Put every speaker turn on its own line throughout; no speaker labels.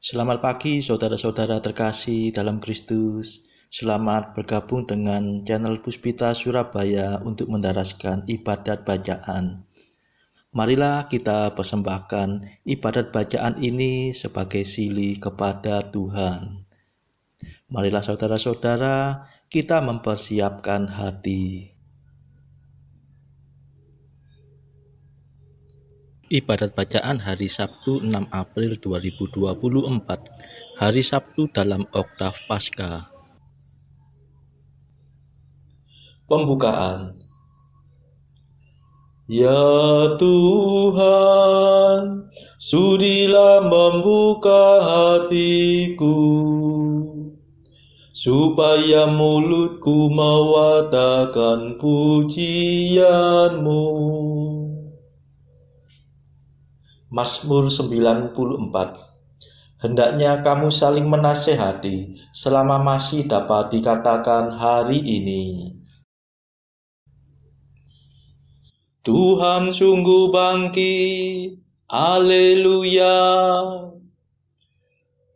Selamat pagi saudara-saudara terkasih dalam Kristus. Selamat bergabung dengan channel Puspita Surabaya untuk mendaraskan ibadat bacaan. Marilah kita persembahkan ibadat bacaan ini sebagai sili kepada Tuhan. Marilah saudara-saudara, kita mempersiapkan hati. Ibadat bacaan hari Sabtu 6 April 2024, hari Sabtu dalam oktav Paskah. Pembukaan. Ya Tuhan, sudilah membuka hatiku, supaya mulutku mewartakan pujian-Mu. Mazmur 94. Hendaknya kamu saling menasehati selama masih dapat dikatakan hari ini. Tuhan sungguh bangkit, haleluya.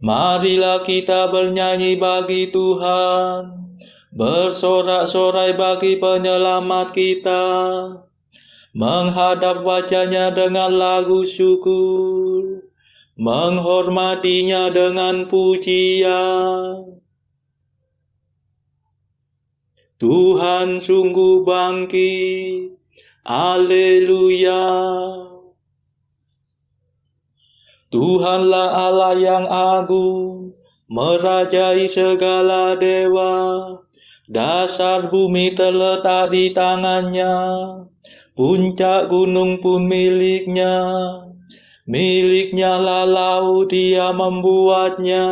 Marilah kita bernyanyi bagi Tuhan, bersorak-sorai bagi penyelamat kita, menghadap wajah-Nya dengan lagu syukur, menghormatinya dengan pujian. Tuhan sungguh bangkit, haleluya. Tuhanlah Allah yang agung, merajai segala dewa. Dasar bumi terletak di tangan-Nya, puncak gunung pun milik-Nya. Milik-Nya lah laut, Dia membuatnya,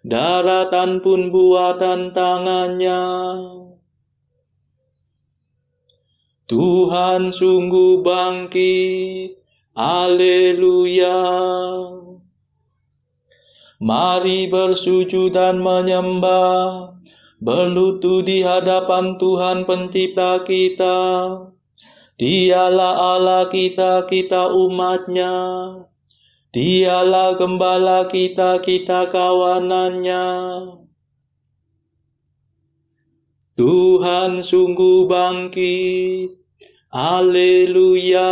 daratan pun buatan tangan-Nya. Tuhan sungguh bangkit, haleluya. Mari bersujud dan menyembah, berlutut di hadapan Tuhan pencipta kita. Dialah Allah kita, kita umat-Nya. Dialah gembala kita, kita kawanan-Nya. Tuhan sungguh bangkit, haleluya.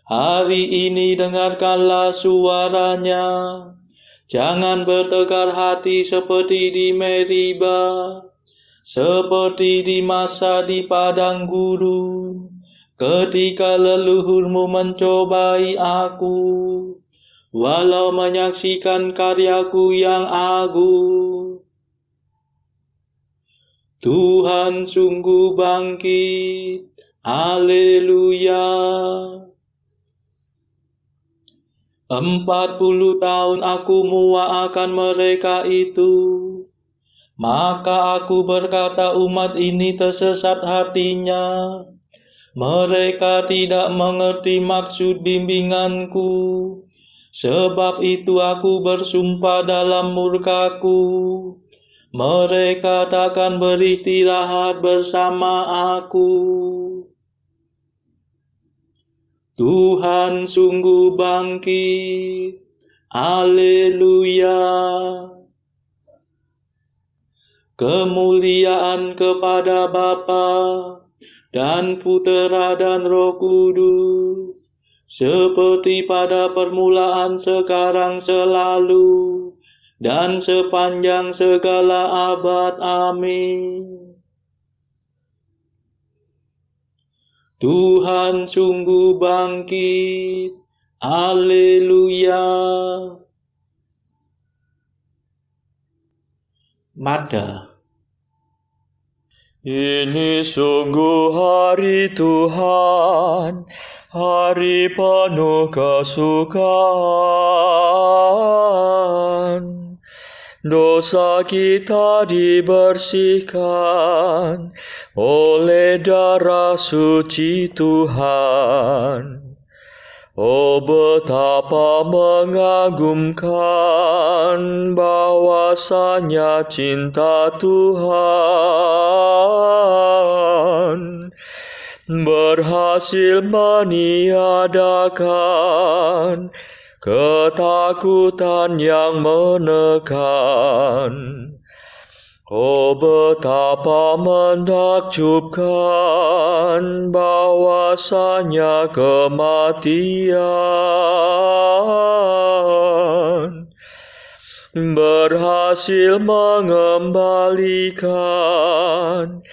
Hari ini dengarkanlah suara-Nya. Jangan bertegar hati seperti di Meriba, seperti di masa di padang gurun, ketika leluhurmu mencobai aku, walau menyaksikan karyaku yang agung. Tuhan sungguh bangkit, haleluya. 40 tahun aku muak akan mereka itu. Maka aku berkata, umat ini tersesat hatinya. Mereka tidak mengerti maksud bimbinganku. Sebab itu aku bersumpah dalam murkaku, mereka takkan beristirahat bersama aku. Tuhan sungguh bangkit, haleluya. Kemuliaan kepada Bapa dan Putera dan Roh Kudus, seperti pada permulaan, sekarang, selalu, dan sepanjang segala abad. Amin. Tuhan sungguh bangkit, haleluya. Mada.
Ini sungguh hari Tuhan, hari penuh kesukaan. Dosa kita dibersihkan oleh darah suci Tuhan. Oh, betapa mengagumkan bahwasanya cinta Tuhan berhasil meniadakan ketakutan yang menekan. Oh, betapa menakjubkan bahwasanya kematian berhasil mengembalikan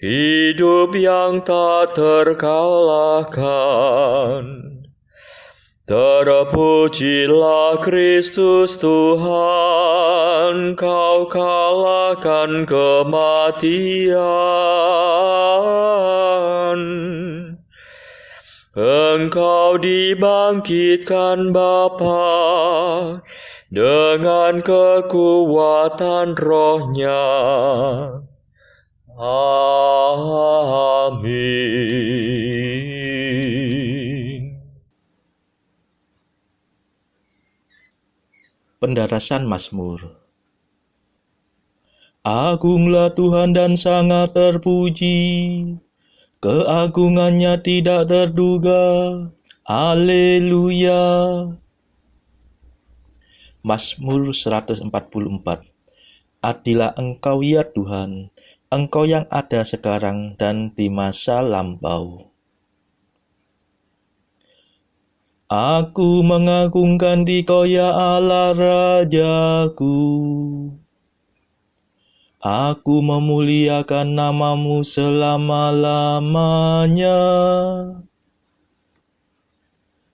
hidup yang tak terkalahkan. Terpujilah Kristus Tuhan, Kau kalahkan kematian. Engkau dibangkitkan Bapa dengan kekuatan Roh-Nya. Amin.
Pendarasan Mazmur. Agunglah Tuhan dan sangat terpuji, keagungannya tidak terduga. Haleluya. Mazmur 144. Adilah Engkau ya Tuhan, Engkau yang ada sekarang dan di masa lampau. Aku mengagungkan Dikau ya Allah Rajaku. Aku memuliakan nama-Mu selama-lamanya.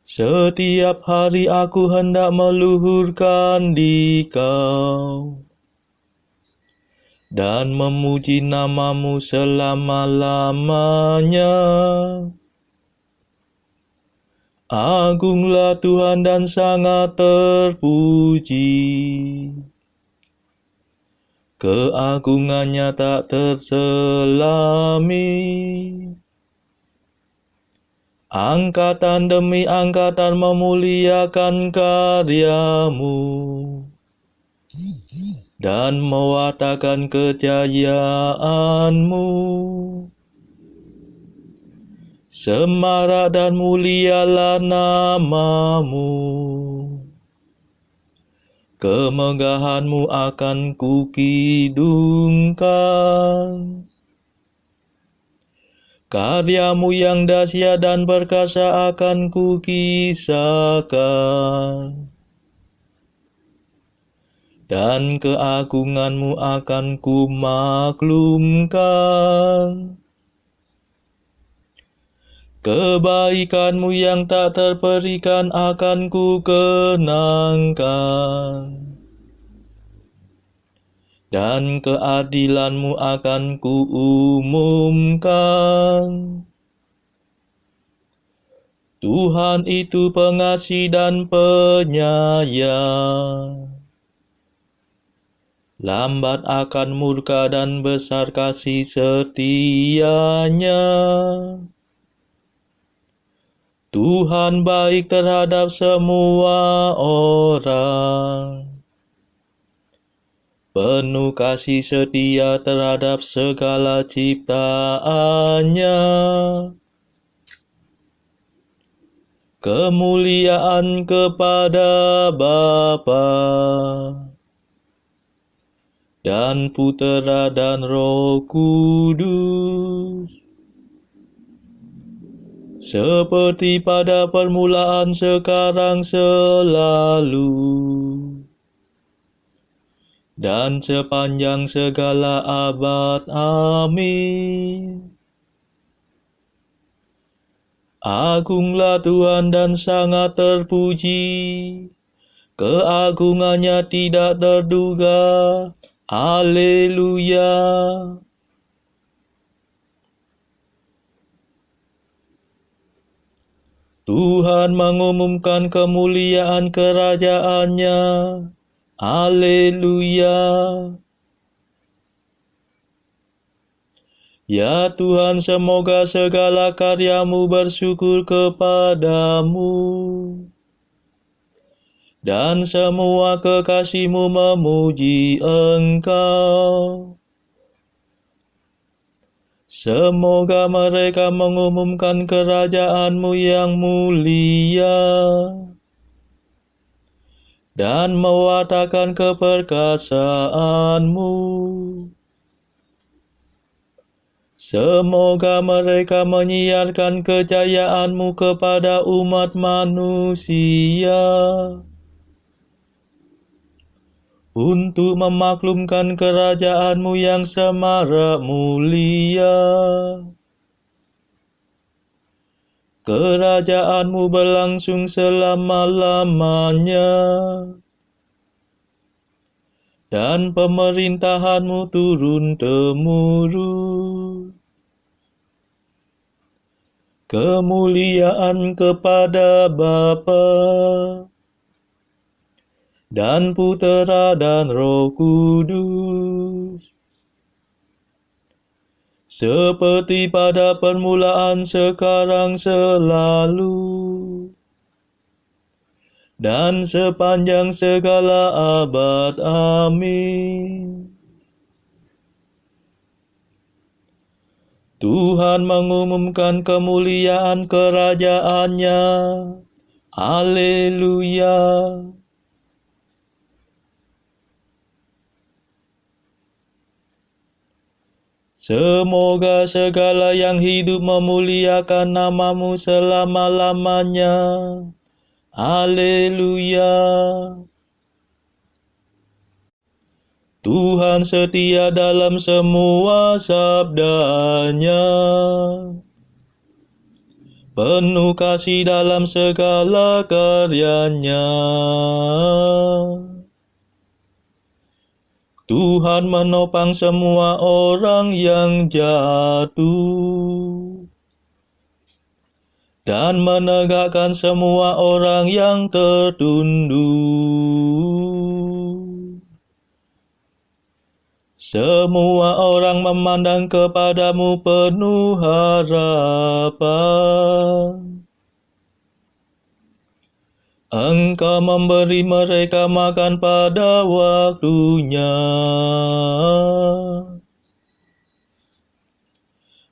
Setiap hari aku hendak meluhurkan Dikau dan memuji nama-Mu selama-lamanya. Agunglah Tuhan dan sangat terpuji, keagungannya tak terselami. Angkatan demi angkatan memuliakan karya-Mu dan mewartakan kejayaan-Mu. Semarak dan mulialah nama-Mu, kemegahan-Mu akan kukidungkan. Karya-Mu yang dahsyat dan perkasa akan kukisahkan, dan keagungan-Mu akan kumaklumkan. Kebaikan-Mu yang tak terperikan akan kukenangkan, dan keadilan-Mu akan kuumumkan. Tuhan itu pengasih dan penyayang, lambat akan murka dan besar kasih setia-Nya. Tuhan baik terhadap semua orang, penuh kasih setia terhadap segala ciptaan-Nya. Kemuliaan kepada Bapa dan Putera dan Roh Kudus, seperti pada permulaan, sekarang, selalu, dan sepanjang segala abad. Amin. Agunglah Tuhan dan sangat terpuji, keagungannya tidak terduga. Haleluya. Tuhan mengumumkan kemuliaan kerajaan-Nya. Haleluya. Ya Tuhan, semoga segala karya-Mu bersyukur kepada-Mu, dan semua kekasih-Mu memuji Engkau. Semoga mereka mengumumkan kerajaan-Mu yang mulia, dan mewartakan keperkasaanmu. Semoga mereka menyiarkan kejayaanmu kepada umat manusia, untuk memaklumkan kerajaanmu yang semarak mulia. Kerajaanmu berlangsung selama-lamanya, dan pemerintahanmu turun-temurun. Kemuliaan kepada Bapa dan Putera dan Roh Kudus, seperti pada permulaan, sekarang, selalu, dan sepanjang segala abad. Amin. Tuhan mengumumkan kemuliaan kerajaannya. Haleluya. Semoga segala yang hidup memuliakan namamu selama-lamanya. Haleluya. Tuhan setia dalam semua sabdanya, penuh kasih dalam segala karyanya. Tuhan menopang semua orang yang jatuh, dan menegakkan semua orang yang tertunduk. Semua orang memandang kepadamu penuh harapan. Engkau memberi mereka makan pada waktunya.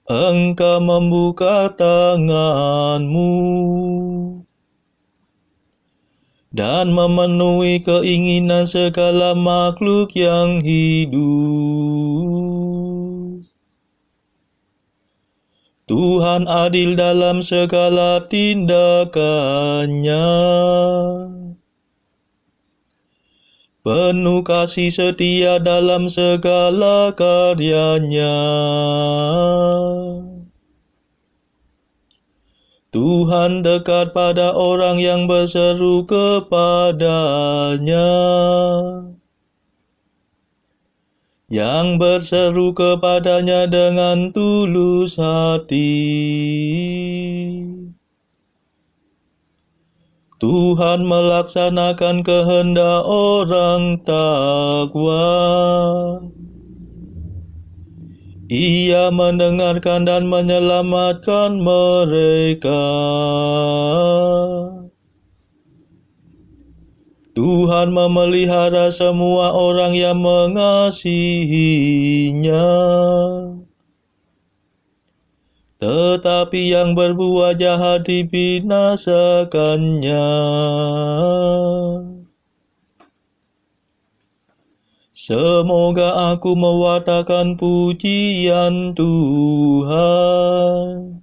Engkau membuka tanganmu dan memenuhi keinginan segala makhluk yang hidup. Tuhan adil dalam segala tindakannya, penuh kasih setia dalam segala karyanya. Tuhan dekat pada orang yang berseru kepadanya, yang berseru kepadanya dengan tulus hati. Tuhan melaksanakan kehendak orang takwa. Ia mendengarkan dan menyelamatkan mereka. Tuhan memelihara semua orang yang mengasihinya, tetapi yang berbuat jahat dibinasakannya. Semoga aku mewartakan pujian Tuhan,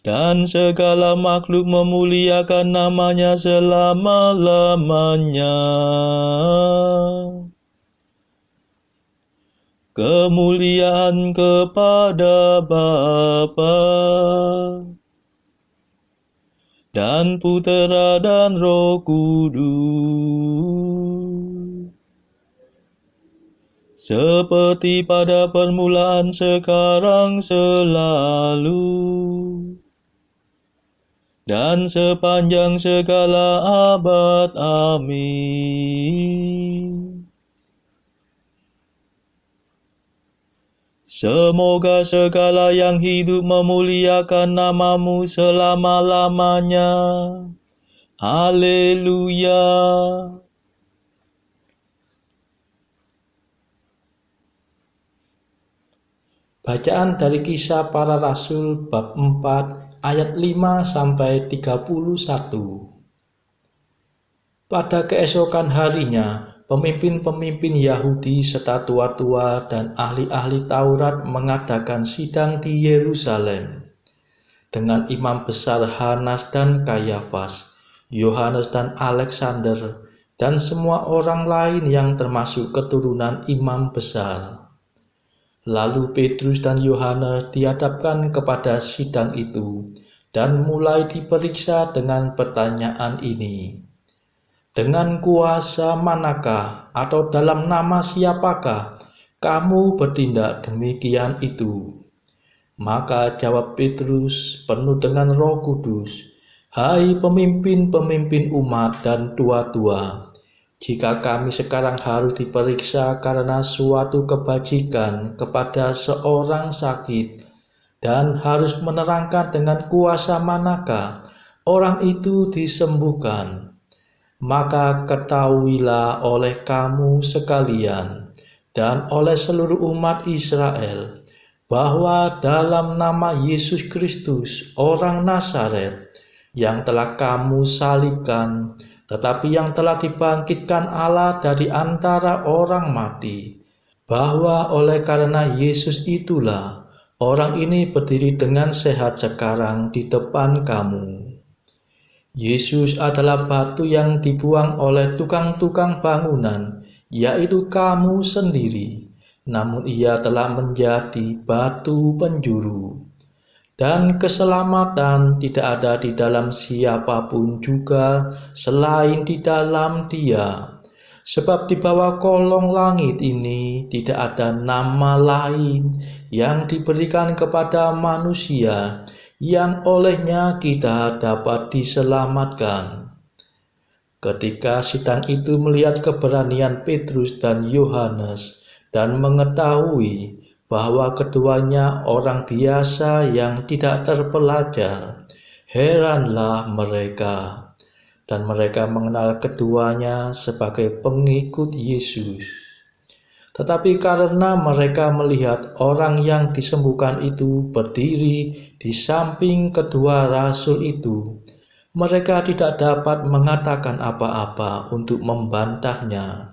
dan segala makhluk memuliakan namanya selama-lamanya. Kemuliaan kepada Bapa dan Putera dan Roh Kudus, seperti pada permulaan, sekarang, selalu, dan sepanjang segala abad. Amin. Semoga segala yang hidup memuliakan namamu selama-lamanya. Haleluya. Bacaan dari Kisah Para Rasul bab 4 ayat 5 sampai 31. Pada keesokan harinya, pemimpin-pemimpin Yahudi serta tua-tua dan ahli-ahli Taurat mengadakan sidang di Yerusalem dengan imam besar Hanas dan Kayafas, Yohanes dan Alexander, dan semua orang lain yang termasuk keturunan imam besar. Lalu Petrus dan Yohanes dihadapkan kepada sidang itu dan mulai diperiksa dengan pertanyaan ini. Dengan kuasa manakah atau dalam nama siapakah kamu bertindak demikian itu? Maka jawab Petrus penuh dengan Roh Kudus, "Hai pemimpin-pemimpin umat dan tua-tua, jika kami sekarang harus diperiksa karena suatu kebajikan kepada seorang sakit dan harus menerangkan dengan kuasa manakah orang itu disembuhkan, maka ketahuilah oleh kamu sekalian dan oleh seluruh umat Israel bahwa dalam nama Yesus Kristus orang Nazaret yang telah kamu salibkan, tetapi yang telah dibangkitkan Allah dari antara orang mati, bahwa oleh karena Yesus itulah orang ini berdiri dengan sehat sekarang di depan kamu. Yesus adalah batu yang dibuang oleh tukang-tukang bangunan, yaitu kamu sendiri. Namun ia telah menjadi batu penjuru. Dan keselamatan tidak ada di dalam siapapun juga selain di dalam Dia. Sebab di bawah kolong langit ini tidak ada nama lain yang diberikan kepada manusia yang olehnya kita dapat diselamatkan. Ketika sidang itu melihat keberanian Petrus dan Yohanes dan mengetahui bahwa keduanya orang biasa yang tidak terpelajar, heranlah mereka, dan mereka mengenal keduanya sebagai pengikut Yesus. Tetapi karena mereka melihat orang yang disembuhkan itu berdiri di samping kedua rasul itu, mereka tidak dapat mengatakan apa-apa untuk membantahnya.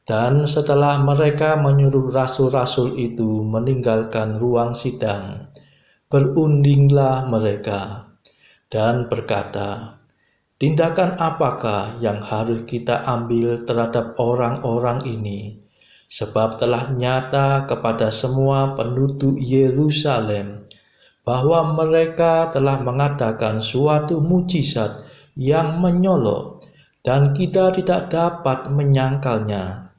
Dan setelah mereka menyuruh rasul-rasul itu meninggalkan ruang sidang, berundinglah mereka dan berkata, "Tindakan apakah yang harus kita ambil terhadap orang-orang ini? Sebab telah nyata kepada semua penduduk Yerusalem bahwa mereka telah mengadakan suatu mujizat yang menyolok dan kita tidak dapat menyangkalnya.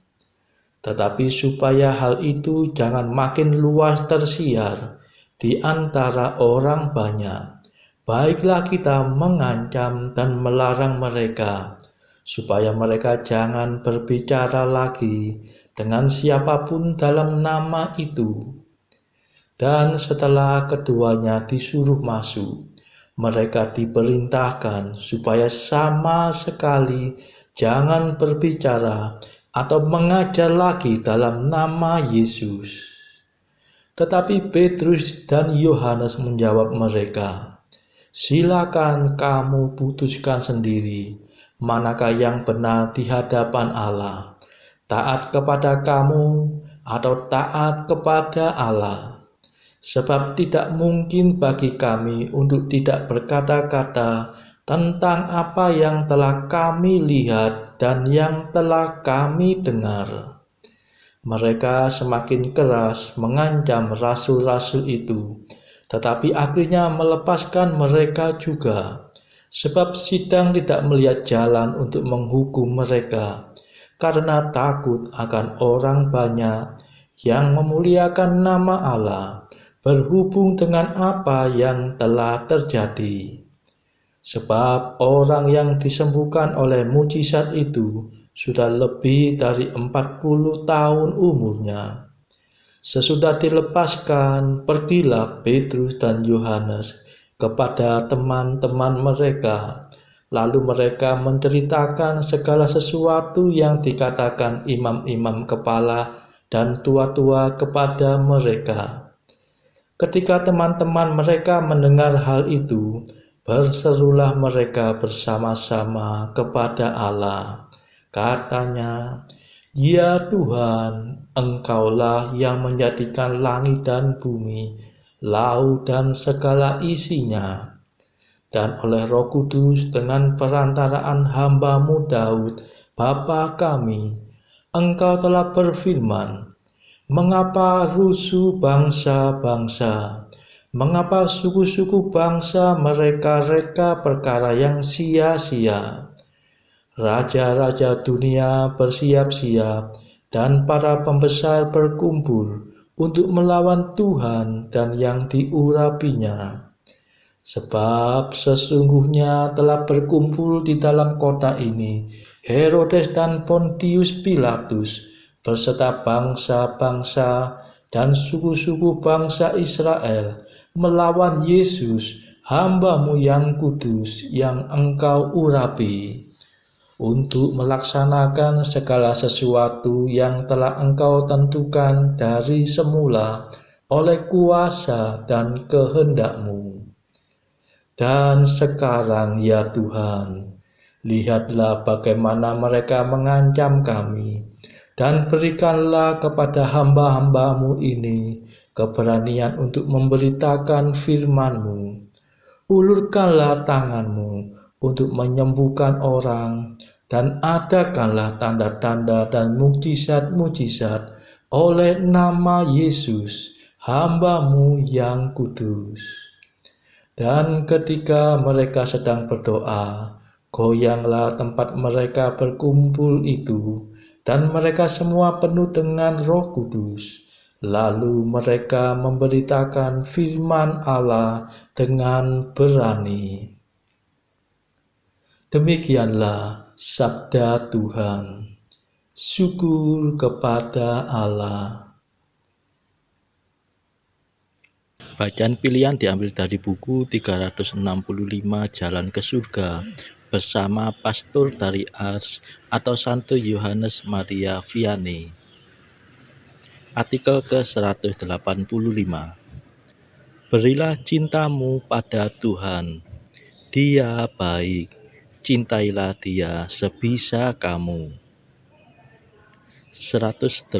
Tetapi supaya hal itu jangan makin luas tersiar di antara orang banyak, baiklah kita mengancam dan melarang mereka, supaya mereka jangan berbicara lagi dengan siapapun dalam nama itu." Dan setelah keduanya disuruh masuk, mereka diperintahkan supaya sama sekali jangan berbicara atau mengajar lagi dalam nama Yesus. Tetapi Petrus dan Yohanes menjawab mereka, "Silakan kamu putuskan sendiri manakah yang benar di hadapan Allah, taat kepada kamu atau taat kepada Allah. Sebab tidak mungkin bagi kami untuk tidak berkata-kata tentang apa yang telah kami lihat dan yang telah kami dengar." Mereka semakin keras mengancam rasul-rasul itu, tetapi akhirnya melepaskan mereka juga, sebab sidang tidak melihat jalan untuk menghukum mereka, karena takut akan orang banyak yang memuliakan nama Allah berhubung dengan apa yang telah terjadi. Sebab orang yang disembuhkan oleh mujizat itu sudah lebih dari 40 tahun umurnya. Sesudah dilepaskan, pergilah Petrus dan Yohanes kepada teman-teman mereka. Lalu mereka menceritakan segala sesuatu yang dikatakan imam-imam kepala dan tua-tua kepada mereka. Ketika teman-teman mereka mendengar hal itu, Berserulah mereka bersama-sama kepada Allah. Katanya, "Ya Tuhan, Engkaulah yang menjadikan langit dan bumi, laut dan segala isinya. Dan oleh Roh Kudus dengan perantaraan hamba-Mu Daud, Bapa kami, Engkau telah berfirman, mengapa rusuh bangsa-bangsa? Mengapa suku-suku bangsa mereka-reka perkara yang sia-sia? Raja-raja dunia bersiap-siap dan para pembesar berkumpul untuk melawan Tuhan dan yang diurapinya. Sebab sesungguhnya telah berkumpul di dalam kota ini Herodes dan Pontius Pilatus berserta bangsa-bangsa dan suku-suku bangsa Israel melawan Yesus, hamba-Mu yang kudus yang Engkau urapi, untuk melaksanakan segala sesuatu yang telah Engkau tentukan dari semula oleh kuasa dan kehendak-Mu. Dan sekarang ya Tuhan, lihatlah bagaimana mereka mengancam kami, dan berikanlah kepada hamba-hamba-Mu ini keberanian untuk memberitakan firman-Mu. Ulurkanlah tangan-Mu untuk menyembuhkan orang, dan adakanlah tanda-tanda dan mukjizat-mukjizat oleh nama Yesus, hamba-Mu yang kudus. Dan ketika mereka sedang berdoa, goyanglah tempat mereka berkumpul itu, dan mereka semua penuh dengan Roh Kudus. Lalu mereka memberitakan firman Allah dengan berani. Demikianlah sabda Tuhan. Syukur kepada Allah. Bacaan pilihan diambil dari buku 365 Jalan ke Surga bersama Pastor dari Ars atau Santo Yohanes Maria Vianney. Artikel ke-185. Berilah cintamu pada Tuhan. Dia baik. Cintailah Dia sebisa kamu. 186.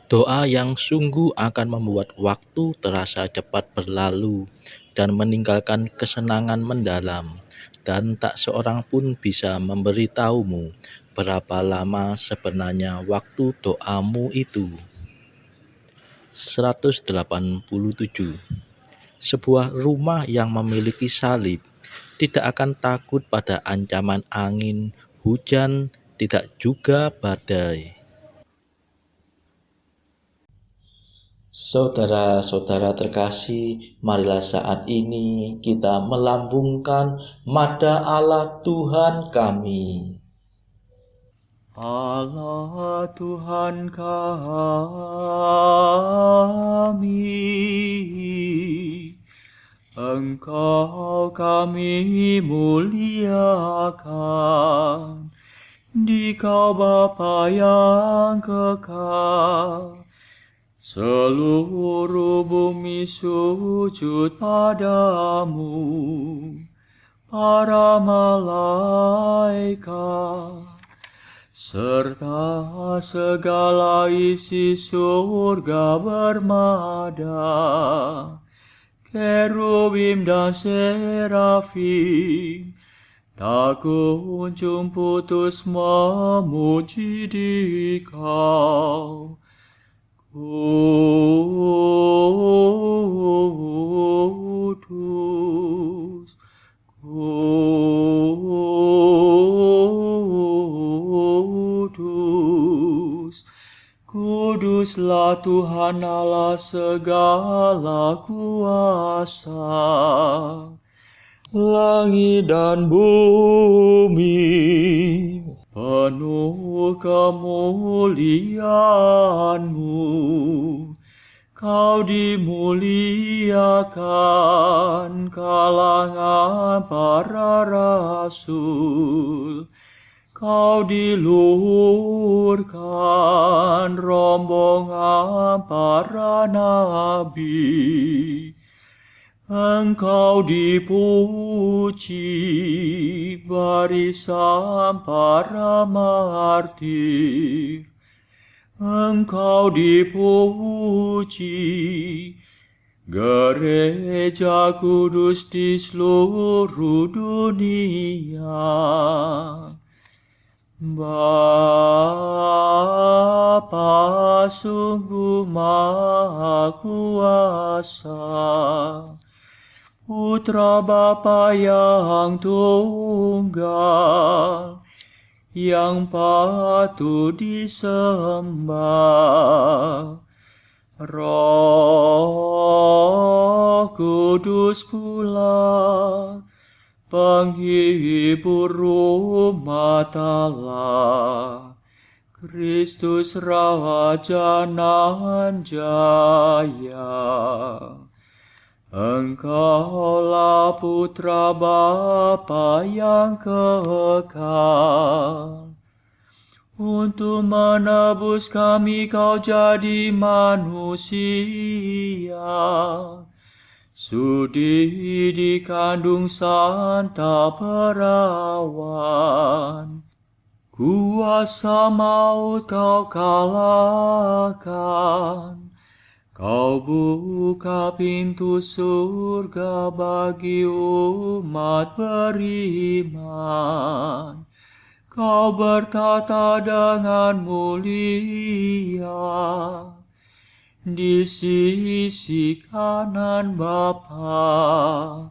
Doa yang sungguh akan membuat waktu terasa cepat berlalu dan meninggalkan kesenangan mendalam, dan tak seorang pun bisa memberitahumu berapa lama sebenarnya waktu doamu itu. 187. Sebuah rumah yang memiliki salib tidak akan takut pada ancaman angin, hujan, tidak juga badai. Saudara-saudara terkasih, marilah saat ini kita melambungkan nada Allah Tuhan kami.
Allah Tuhan kami, Engkau kami muliakan, Dikau Bapa yang kekal. Seluruh bumi sujud padamu, para malaikat, serta segala isi surga bermada, kerubim dan serafim, tak kunjung putus memuji Dikau. Kudus, kudus, kuduslah Tuhan Allah segala kuasa. Langit dan bumi penuh kemuliaan-Mu. Kau dimuliakan kalangan para rasul. Kau diluhurkan rombongan para nabi. Engkau dipuji barisan para martir. Engkau dipuji gereja kudus di seluruh dunia. Bapa sungguh maha kuasa, Putra Bapa yang tunggal, yang patut disembah. Roh Kudus pula, penghibur umat Allah, Kristus Raja nan jaya. Engkaulah Putra Bapa yang kekal. Untuk menebus kami kau jadi manusia. Sudi dikandung Santa Perawan. Kuasa maut kau kalahkan. Kau buka pintu surga bagi umat beriman. Kau bertata dengan mulia di sisi kanan Bapa.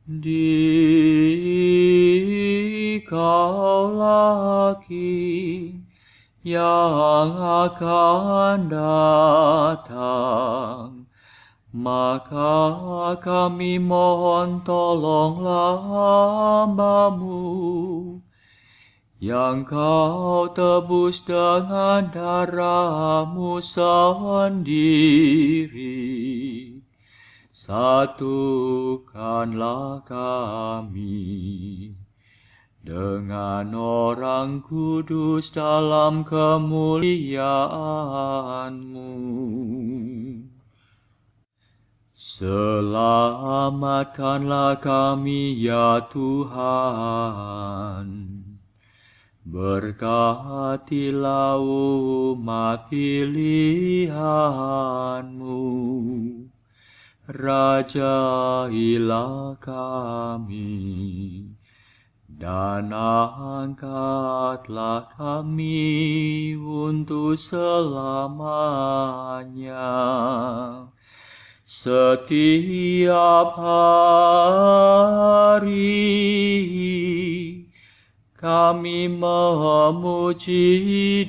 Dikaulah King yang akan datang. Maka kami mohon tolonglah hamba-Mu yang kau tebus dengan darah-Mu sendiri. Satukanlah kami dengan orang kudus dalam kemuliaan-Mu. Selamatkanlah kami ya Tuhan. Berkatilah umat pilihan-Mu. Rajailah kami dan angkatlah kami untuk selamanya. Setiap hari kami memuji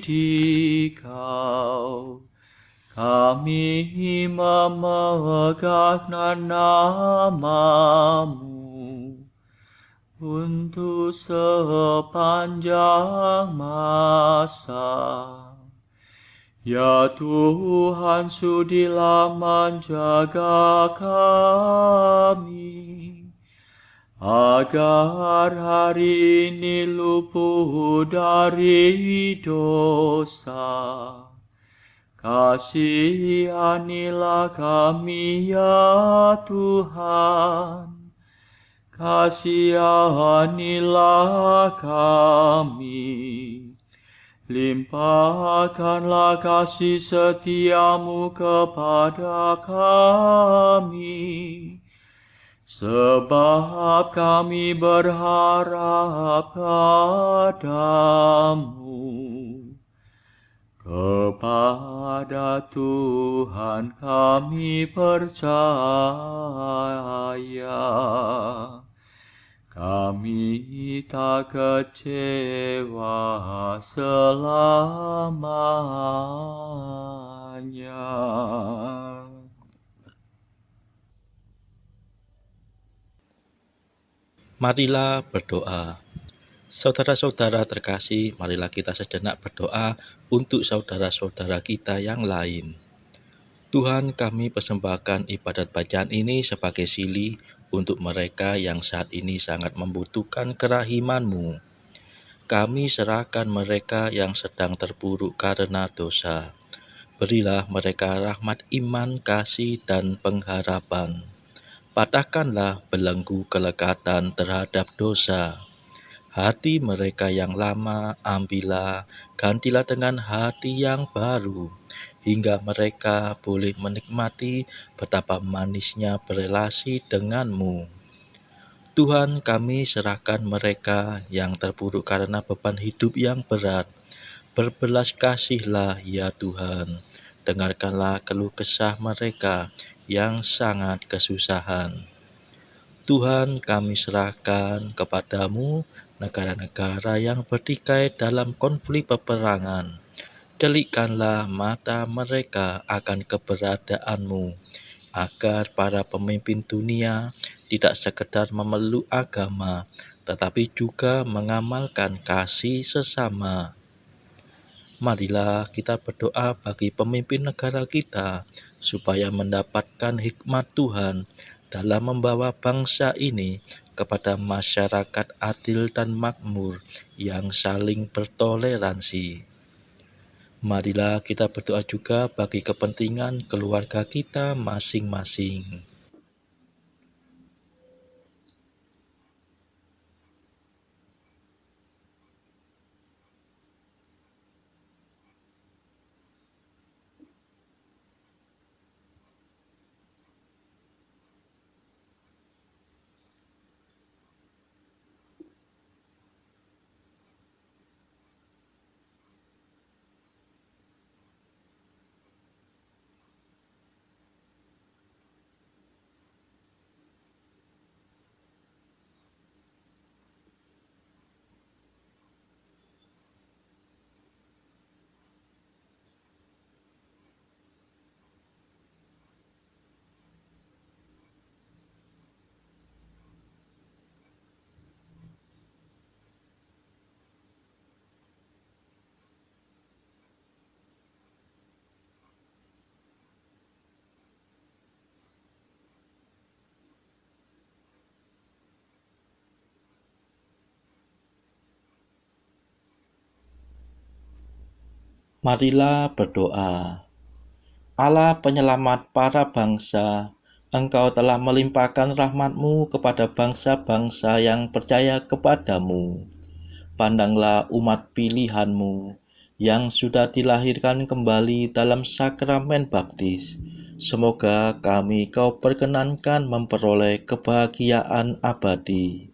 Dikau, kami memegang nama-Mu untuk sepanjang masa. Ya Tuhan, sudilah menjaga kami, agar hari ini luput dari dosa. Kasihanilah kami ya Tuhan, kasihanilah kami. Limpahkanlah kasih setia-Mu kepada kami, sebab kami berharap padamu. Kepada Tuhan kami percaya, kami tak kecewa selamanya.
Marilah berdoa. Saudara-saudara terkasih, marilah kita sejenak berdoa untuk saudara-saudara kita yang lain. Tuhan, kami persembahkan ibadat bacaan ini sebagai sili untuk mereka yang saat ini sangat membutuhkan kerahiman-Mu. Kami serahkan mereka yang sedang terpuruk karena dosa. Berilah mereka rahmat iman, kasih, dan pengharapan. Patahkanlah belenggu kelekatan terhadap dosa. Hati mereka yang lama ambillah, gantilah dengan hati yang baru, hingga mereka boleh menikmati betapa manisnya berelasi denganmu. Tuhan, kami serahkan mereka yang terpuruk karena beban hidup yang berat. Berbelas kasihlah ya Tuhan, dengarkanlah keluh kesah mereka yang sangat kesusahan. Tuhan, kami serahkan kepadamu negara-negara yang bertikai dalam konflik peperangan. Delikkanlah mata mereka akan keberadaanmu, agar para pemimpin dunia tidak sekedar memeluk agama, tetapi juga mengamalkan kasih sesama. Marilah kita berdoa bagi pemimpin negara kita, supaya mendapatkan hikmat Tuhan dalam membawa bangsa ini kepada masyarakat adil dan makmur yang saling bertoleransi. Marilah kita berdoa juga bagi kepentingan keluarga kita masing-masing. Marilah berdoa. Allah penyelamat para bangsa, Engkau telah melimpahkan rahmat-Mu kepada bangsa-bangsa yang percaya kepadamu. Pandanglah umat pilihan-Mu yang sudah dilahirkan kembali dalam sakramen baptis. Semoga kami Kau perkenankan memperoleh kebahagiaan abadi.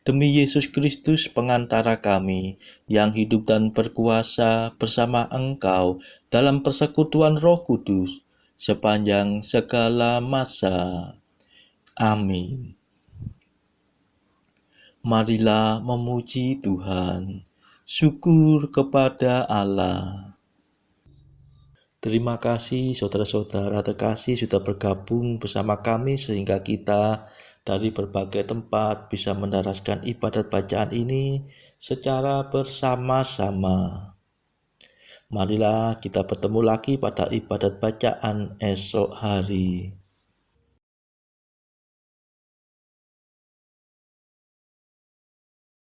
Demi Yesus Kristus pengantara kami, yang hidup dan berkuasa bersama Engkau dalam persekutuan Roh Kudus, sepanjang segala masa. Amin. Marilah memuji Tuhan. Syukur kepada Allah. Terima kasih saudara-saudara terkasih sudah bergabung bersama kami sehingga kita dari berbagai tempat bisa mendaraskan ibadat bacaan ini secara bersama-sama. Marilah kita bertemu lagi pada ibadat bacaan esok hari.